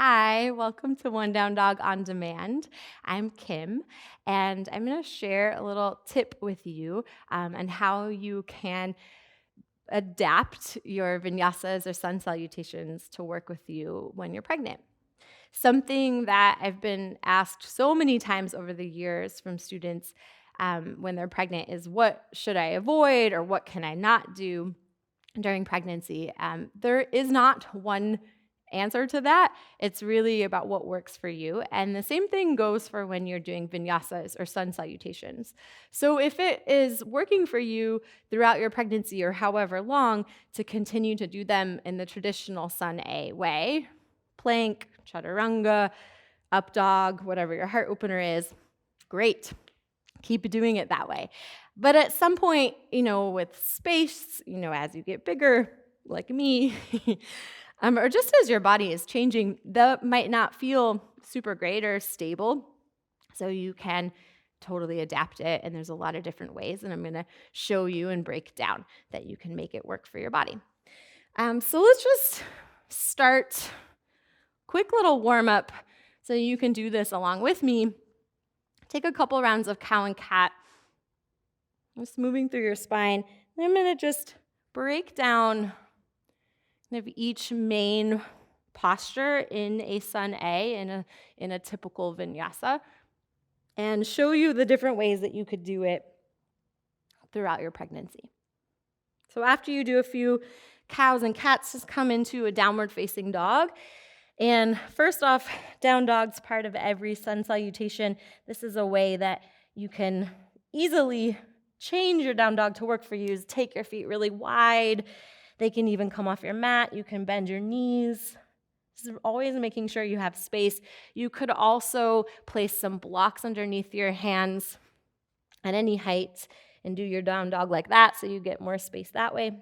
Hi, welcome to One Down Dog on Demand. I'm Kim, and I'm going to share a little tip with you on how you can adapt your vinyasas or sun salutations to work with you when you're pregnant. Something that I've been asked so many times over the years from students when they're pregnant is what should I avoid or what can I not do during pregnancy? There is not one answer to that. It's really about what works for you. And the same thing goes for when you're doing vinyasas or sun salutations. So if it is working for you throughout your pregnancy or however long to continue to do them in the traditional sun A way, plank, chaturanga, up dog, whatever your heart opener is, great. Keep doing it that way. But at some point, with space, as you get bigger, like me, or just as your body is changing, that might not feel super great or stable. So you can totally adapt it. And there's a lot of different ways. And I'm going to show you and break down that you can make it work for your body. So let's just start. Quick little warm up so you can do this along with me. Take a couple rounds of cow and cat, just moving through your spine. And I'm going to just break down kind of each main posture in a sun A, in a typical vinyasa, and show you the different ways that you could do it throughout your pregnancy. So after you do a few cows and cats, just come into a downward facing dog. And first off, down dog's part of every sun salutation. This is a way that you can easily change your down dog to work for you. Is take your feet really wide. They can even come off your mat. You can bend your knees. This is always making sure you have space. You could also place some blocks underneath your hands at any height and do your down dog like that so you get more space that way.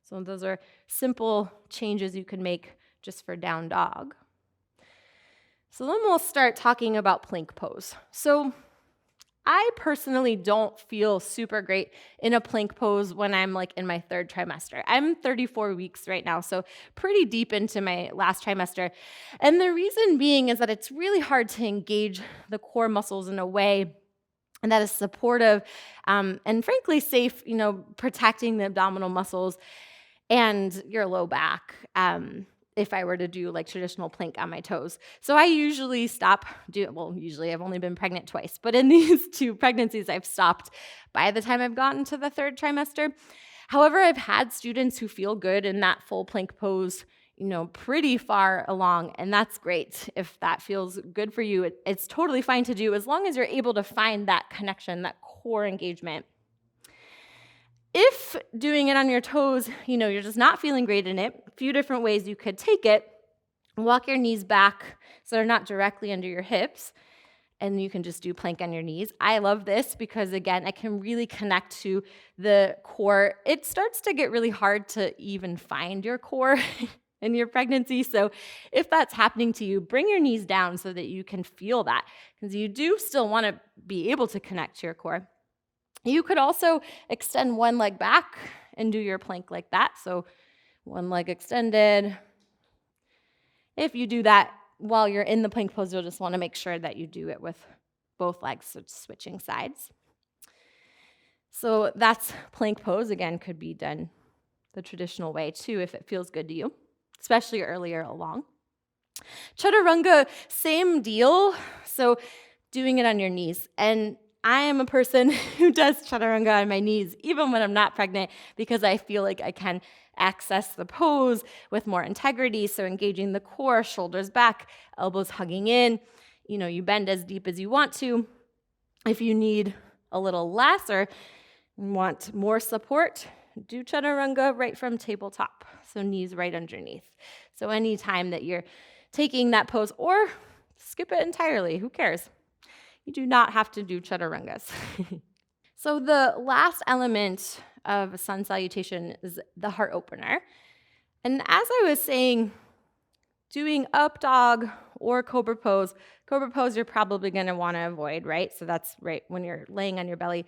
So those are simple changes you can make just for down dog. So then we'll start talking about plank pose. So I personally don't feel super great in a plank pose when I'm in my third trimester. I'm 34 weeks right now, so pretty deep into my last trimester. And the reason being is that it's really hard to engage the core muscles in a way that is supportive and frankly safe, protecting the abdominal muscles and your low back. If I were to do traditional plank on my toes. So I usually usually I've only been pregnant twice, but in these two pregnancies, I've stopped by the time I've gotten to the third trimester. However, I've had students who feel good in that full plank pose, pretty far along, and that's great. If that feels good for you, it's totally fine to do as long as you're able to find that connection, that core engagement. If doing it on your toes, you're just not feeling great in it, a few different ways you could take it. Walk your knees back so they're not directly under your hips, and you can just do plank on your knees. I love this because, again, it can really connect to the core. It starts to get really hard to even find your core in your pregnancy. So if that's happening to you, bring your knees down so that you can feel that, because you do still want to be able to connect to your core. You could also extend one leg back and do your plank like that. So one leg extended. If you do that while you're in the plank pose, you'll just want to make sure that you do it with both legs, so switching sides. So that's plank pose. Again, could be done the traditional way too if it feels good to you, especially earlier along. Chaturanga, same deal. So doing it on your knees. And I am a person who does chaturanga on my knees, even when I'm not pregnant, because I feel like I can access the pose with more integrity. So engaging the core, shoulders back, elbows hugging in. You bend as deep as you want to. If you need a little less or want more support, do chaturanga right from tabletop. So knees right underneath. So anytime that you're taking that pose, or skip it entirely, who cares? You do not have to do chaturangas. So the last element of a sun salutation is the heart opener. And as I was saying, doing up dog or cobra pose you're probably going to want to avoid, right? So that's right when you're laying on your belly.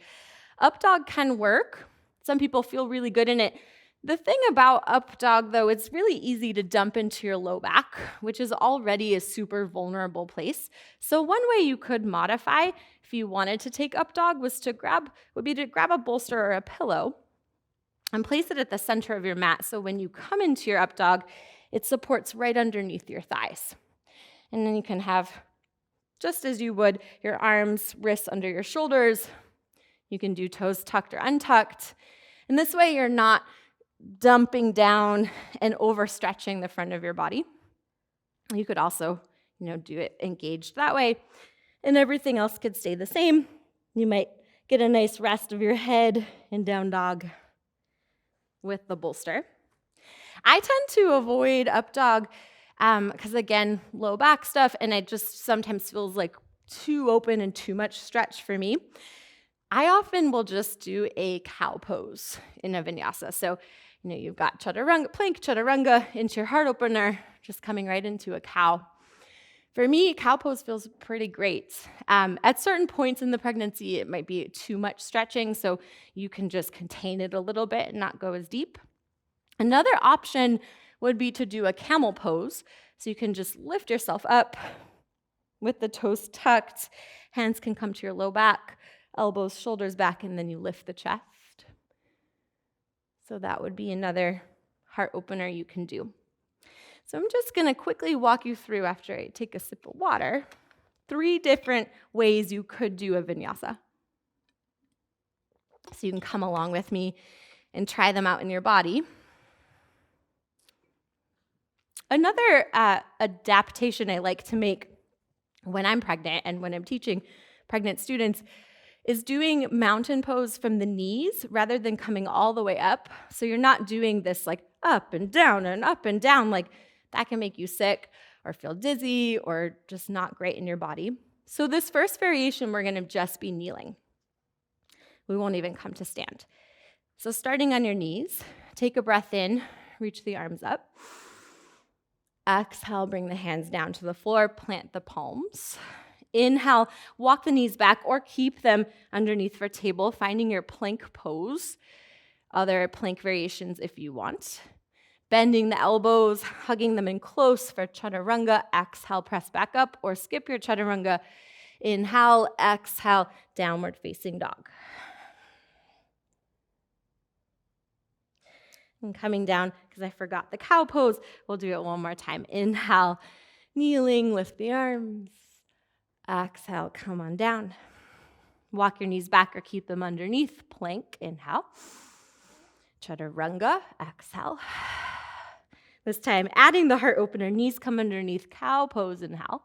Up dog can work. Some people feel really good in it. The thing about up dog, though, it's really easy to dump into your low back, which is already a super vulnerable place. So one way you could modify if you wanted to take up dog would be to grab a bolster or a pillow and place it at the center of your mat. So when you come into your up dog, it supports right underneath your thighs. And then you can have, just as you would, your arms, wrists under your shoulders. You can do toes tucked or untucked. And this way you're not dumping down and overstretching the front of your body. You could also, do it engaged that way, and everything else could stay the same. You might get a nice rest of your head in down dog with the bolster. I tend to avoid up dog because, again, low back stuff, and it just sometimes feels like too open and too much stretch for me. I often will just do a cow pose in a vinyasa. So, you've got chaturanga, plank, chaturanga into your heart opener, just coming right into a cow. For me, cow pose feels pretty great. At certain points in the pregnancy, it might be too much stretching, so you can just contain it a little bit and not go as deep. Another option would be to do a camel pose. So you can just lift yourself up with the toes tucked. Hands can come to your low back, elbows, shoulders back, and then you lift the chest. So that would be another heart opener you can do. So I'm just going to quickly walk you through, after I take a sip of water, 3 different ways you could do a vinyasa. So you can come along with me and try them out in your body. Another adaptation I like to make when I'm pregnant and when I'm teaching pregnant students is doing mountain pose from the knees rather than coming all the way up. So you're not doing this like up and down and up and down. Like that can make you sick or feel dizzy or just not great in your body. So this first variation, we're going to just be kneeling. We won't even come to stand. So starting on your knees, take a breath in, reach the arms up. Exhale, bring the hands down to the floor, plant the palms. Inhale, walk the knees back or keep them underneath for table, finding your plank pose. Other plank variations if you want. Bending the elbows, hugging them in close for chaturanga. Exhale, press back up or skip your chaturanga. Inhale, exhale, downward facing dog. And coming down, because I forgot the cow pose, we'll do it one more time. Inhale, kneeling, lift the arms. Exhale, come on down. Walk your knees back or keep them underneath. Plank, inhale. Chaturanga, exhale. This time, adding the heart opener, knees come underneath. Cow pose, inhale.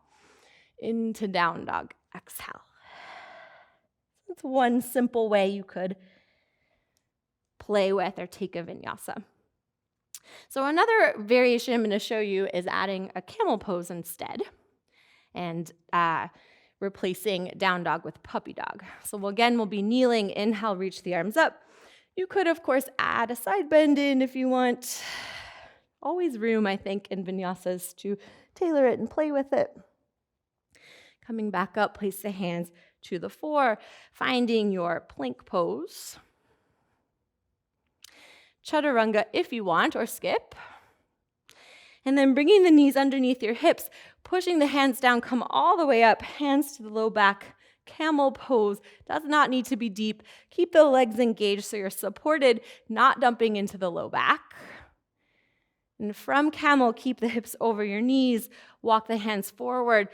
Into down dog, exhale. That's one simple way you could play with or take a vinyasa. So another variation I'm going to show you is adding a camel pose instead and replacing down dog with puppy dog. So we'll be kneeling. Inhale, reach the arms up. You could, of course, add a side bend in if you want. Always room, I think, in vinyasas to tailor it and play with it. Coming back up, place the hands to the floor, finding your plank pose. Chaturanga if you want, or skip. And then bringing the knees underneath your hips, pushing the hands down, come all the way up, hands to the low back. Camel pose does not need to be deep. Keep the legs engaged so you're supported, not dumping into the low back. And from camel, keep the hips over your knees. Walk the hands forward,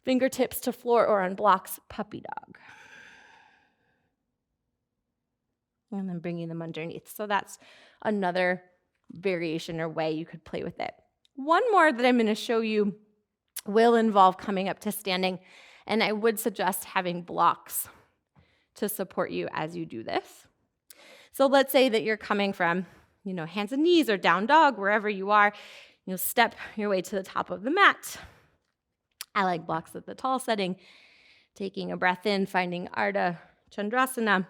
fingertips to floor or on blocks, puppy dog. And then bringing them underneath. So that's another variation or way you could play with it. One more that I'm going to show you will involve coming up to standing, and I would suggest having blocks to support you as you do this. So let's say that you're coming from, hands and knees or down dog, wherever you are. You'll step your way to the top of the mat. I like blocks at the tall setting. Taking a breath in, finding Ardha Chandrasana.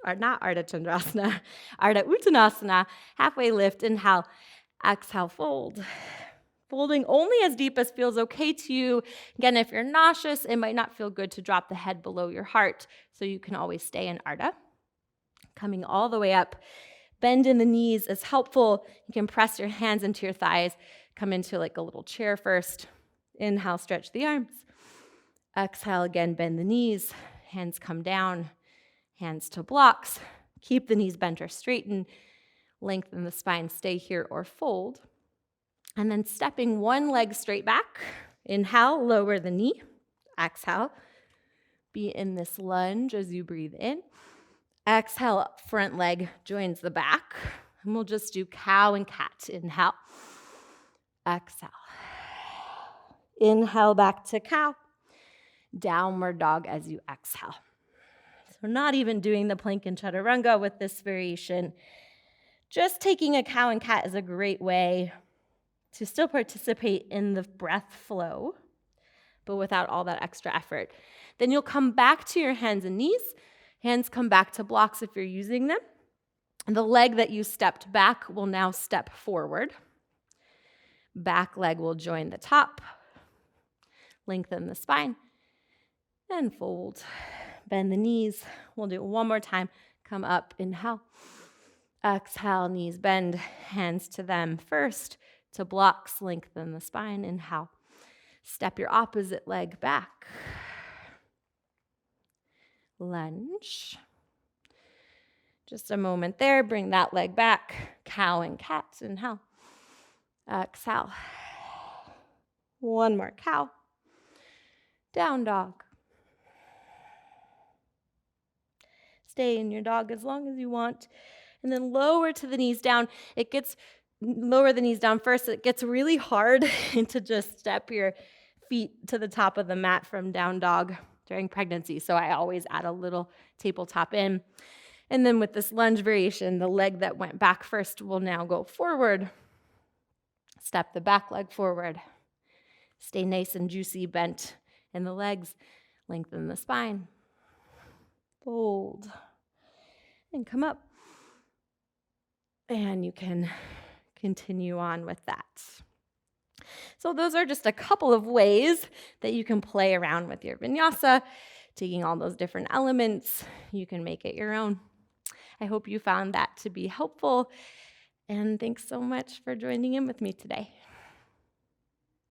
Or not Ardha Chandrasana, Ardha Uttanasana, halfway lift, inhale, exhale, fold. Folding only as deep as feels okay to you. Again, if you're nauseous, it might not feel good to drop the head below your heart, so you can always stay in Ardha. Coming all the way up, Bend in the knees is helpful. You can press your hands into your thighs. Come into like a little chair first. Inhale, stretch the arms. Exhale, again, bend the knees. Hands come down. Hands to blocks. Keep the knees bent or straighten. Lengthen the spine. Stay here or fold. And then stepping one leg straight back. Inhale, lower the knee. Exhale. Be in this lunge as you breathe in. Exhale, front leg joins the back. And we'll just do cow and cat. Inhale. Exhale. Inhale back to cow. Downward dog as you exhale. So not even doing the plank and chaturanga with this variation. Just taking a cow and cat is a great way to still participate in the breath flow, but without all that extra effort. Then you'll come back to your hands and knees. Hands come back to blocks if you're using them. And the leg that you stepped back will now step forward. Back leg will join the top. Lengthen the spine. And fold. Bend the knees. We'll do it one more time. Come up, inhale. Exhale, knees bend, hands to them first. To blocks, lengthen the spine. Inhale. Step your opposite leg back. Lunge. Just a moment there. Bring that leg back. Cow and cat. Inhale. Exhale. One more cow. Down dog. Stay in your dog as long as you want. And then lower to the knees down. Lower the knees down first. It gets really hard to just step your feet to the top of the mat from down dog during pregnancy. So I always add a little tabletop in. And then with this lunge variation, the leg that went back first will now go forward. Step the back leg forward. Stay nice and juicy, bent in the legs. Lengthen the spine. Fold. And come up. And you can continue on with that. So those are just a couple of ways that you can play around with your vinyasa, taking all those different elements. You can make it your own. I hope you found that to be helpful. And thanks so much for joining in with me today.